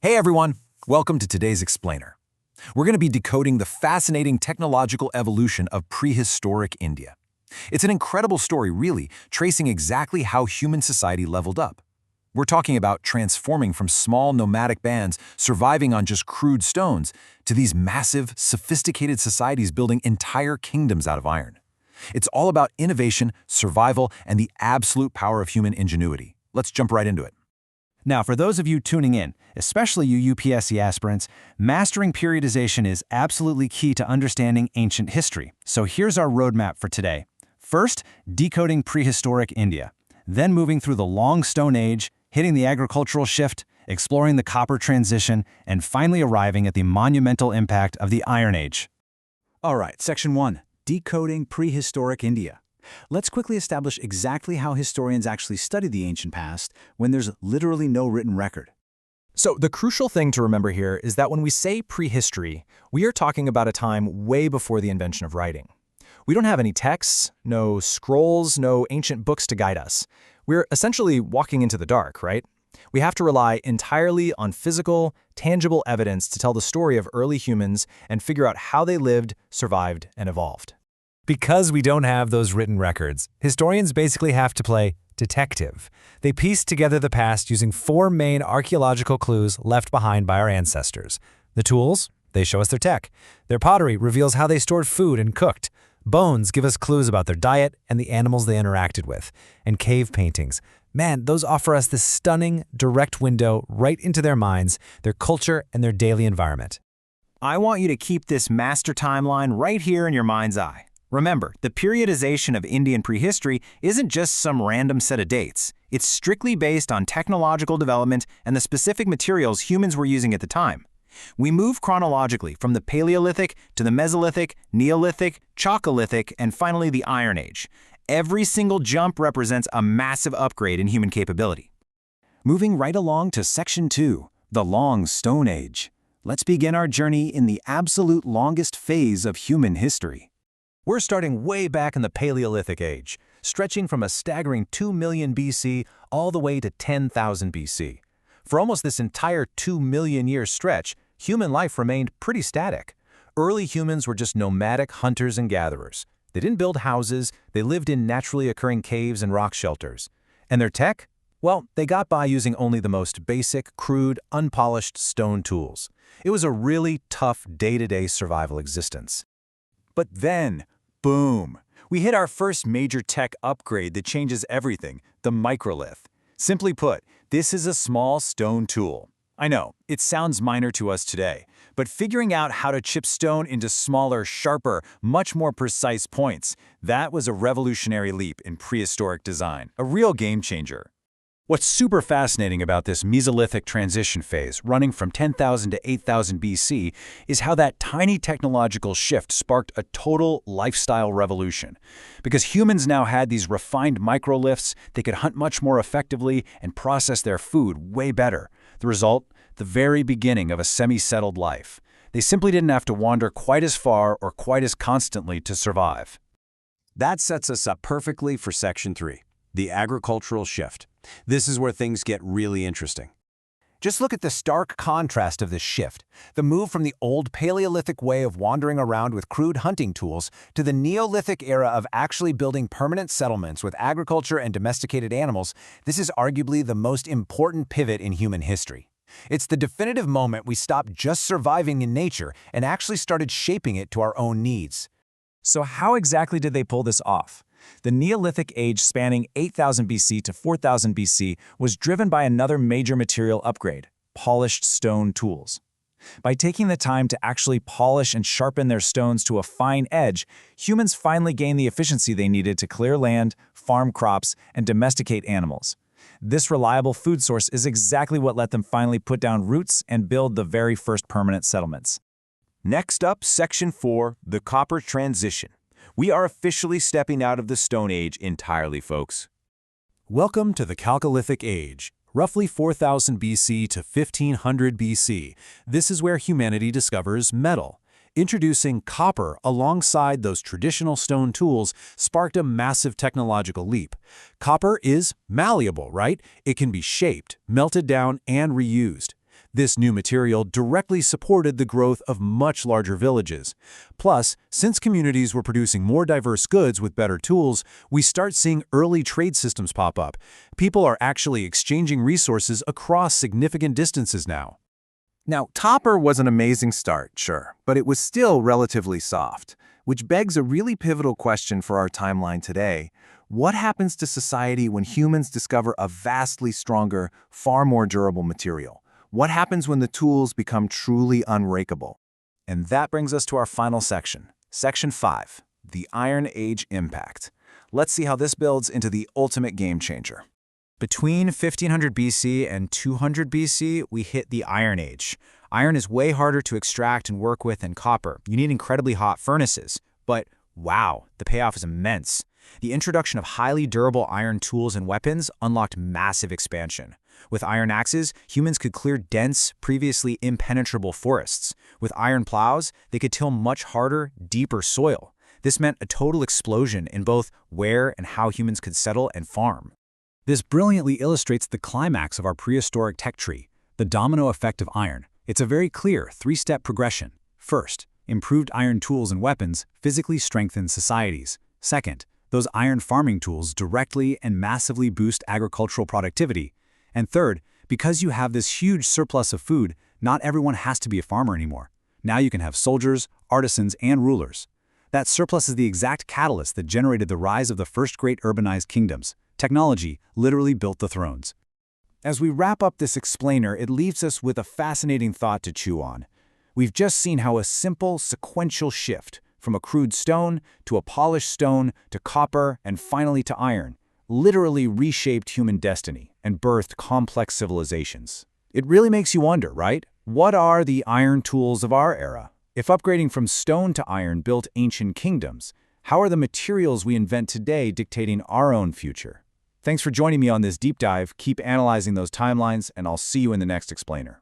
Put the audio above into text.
Hey everyone, welcome to today's Explainer. We're going to be decoding the fascinating technological evolution of prehistoric India. It's an incredible story, really, tracing exactly how human society leveled up. We're talking about transforming from small nomadic bands surviving on just crude stones to these massive, sophisticated societies building entire kingdoms out of iron. It's all about innovation, survival, and the absolute power of human ingenuity. Let's jump right into it. Now, for those of you tuning in, especially you UPSC aspirants, mastering periodization is absolutely key to understanding ancient history. So here's our roadmap for today. First, decoding prehistoric India. Then moving through the long Stone Age, hitting the agricultural shift, exploring the copper transition, and finally arriving at the monumental impact of the Iron Age. All right, Section 1, Decoding Prehistoric India. Let's quickly establish exactly how historians actually study the ancient past when there's literally no written record. So the crucial thing to remember here is that when we say prehistory, we are talking about a time way before the invention of writing. We don't have any texts, no scrolls, no ancient books to guide us. We're essentially walking into the dark, right? We have to rely entirely on physical, tangible evidence to tell the story of early humans and figure out how they lived, survived, and evolved. Because we don't have those written records, historians basically have to play detective. They piece together the past using four main archaeological clues left behind by our ancestors. The tools? They show us their tech. Their pottery reveals how they stored food and cooked. Bones give us clues about their diet and the animals they interacted with. And cave paintings. Man, those offer us this stunning, direct window right into their minds, their culture, and their daily environment. I want you to keep this master timeline right here in your mind's eye. Remember, the periodization of Indian prehistory isn't just some random set of dates. It's strictly based on technological development and the specific materials humans were using at the time. We move chronologically from the Paleolithic to the Mesolithic, Neolithic, Chalcolithic, and finally the Iron Age. Every single jump represents a massive upgrade in human capability. Moving right along to Section 2, the Long Stone Age. Let's begin our journey in the absolute longest phase of human history. We're starting way back in the Paleolithic age, stretching from a staggering 2 million BC all the way to 10,000 BC. For almost this entire 2 million year stretch, human life remained pretty static. Early humans were just nomadic hunters and gatherers. They didn't build houses, they lived in naturally occurring caves and rock shelters. And their tech? Well, they got by using only the most basic, crude, unpolished stone tools. It was a really tough day-to-day survival existence. But then, boom, we hit our first major tech upgrade that changes everything, the microlith. Simply put, this is a small stone tool. I know, it sounds minor to us today, but figuring out how to chip stone into smaller, sharper, much more precise points, that was a revolutionary leap in prehistoric design, a real game changer. What's super fascinating about this Mesolithic transition phase, running from 10,000 to 8,000 BC, is how that tiny technological shift sparked a total lifestyle revolution. Because humans now had these refined microliths, they could hunt much more effectively and process their food way better. The result? The very beginning of a semi-settled life. They simply didn't have to wander quite as far or quite as constantly to survive. That sets us up perfectly for Section 3, the agricultural shift. This is where things get really interesting. Just look at the stark contrast of this shift, the move from the old Paleolithic way of wandering around with crude hunting tools to the Neolithic era of actually building permanent settlements with agriculture and domesticated animals. This is arguably the most important pivot in human history. It's the definitive moment we stopped just surviving in nature and actually started shaping it to our own needs. So how exactly did they pull this off? The Neolithic age spanning 8,000 BC to 4,000 BC was driven by another major material upgrade, polished stone tools. By taking the time to actually polish and sharpen their stones to a fine edge, humans finally gained the efficiency they needed to clear land, farm crops, and domesticate animals. This reliable food source is exactly what let them finally put down roots and build the very first permanent settlements. Next up, Section 4, the Copper Transition. We are officially stepping out of the Stone Age entirely, folks. Welcome to the Chalcolithic Age, roughly 4000 BC to 1500 BC. This is where humanity discovers metal. Introducing copper alongside those traditional stone tools sparked a massive technological leap. Copper is malleable, right? It can be shaped, melted down, and reused. This new material directly supported the growth of much larger villages. Plus, since communities were producing more diverse goods with better tools, we start seeing early trade systems pop up. People are actually exchanging resources across significant distances now. Now, copper was an amazing start, sure, but it was still relatively soft, which begs a really pivotal question for our timeline today. What happens to society when humans discover a vastly stronger, far more durable material? What happens when the tools become truly unbreakable? And that brings us to our final section, Section 5, the Iron Age Impact. Let's see how this builds into the ultimate game changer. Between 1500 BC and 200 BC, we hit the Iron Age. Iron is way harder to extract and work with than copper. You need incredibly hot furnaces. But wow, the payoff is immense. The introduction of highly durable iron tools and weapons unlocked massive expansion. With iron axes, humans could clear dense, previously impenetrable forests. With iron plows, they could till much harder, deeper soil. This meant a total explosion in both where and how humans could settle and farm. This brilliantly illustrates the climax of our prehistoric tech tree, the domino effect of iron. It's a very clear three-step progression. First, improved iron tools and weapons physically strengthen societies. Second, those iron farming tools directly and massively boost agricultural productivity. And third, because you have this huge surplus of food, not everyone has to be a farmer anymore. Now you can have soldiers, artisans, and rulers. That surplus is the exact catalyst that generated the rise of the first great urbanized kingdoms. Technology literally built the thrones. As we wrap up this explainer, it leaves us with a fascinating thought to chew on. We've just seen how a simple, sequential shift from a crude stone to a polished stone to copper and finally to iron literally reshaped human destiny and birthed complex civilizations. It really makes you wonder, right? What are the iron tools of our era? If upgrading from stone to iron built ancient kingdoms, how are the materials we invent today dictating our own future? Thanks for joining me on this deep dive. Keep analyzing those timelines, and I'll see you in the next explainer.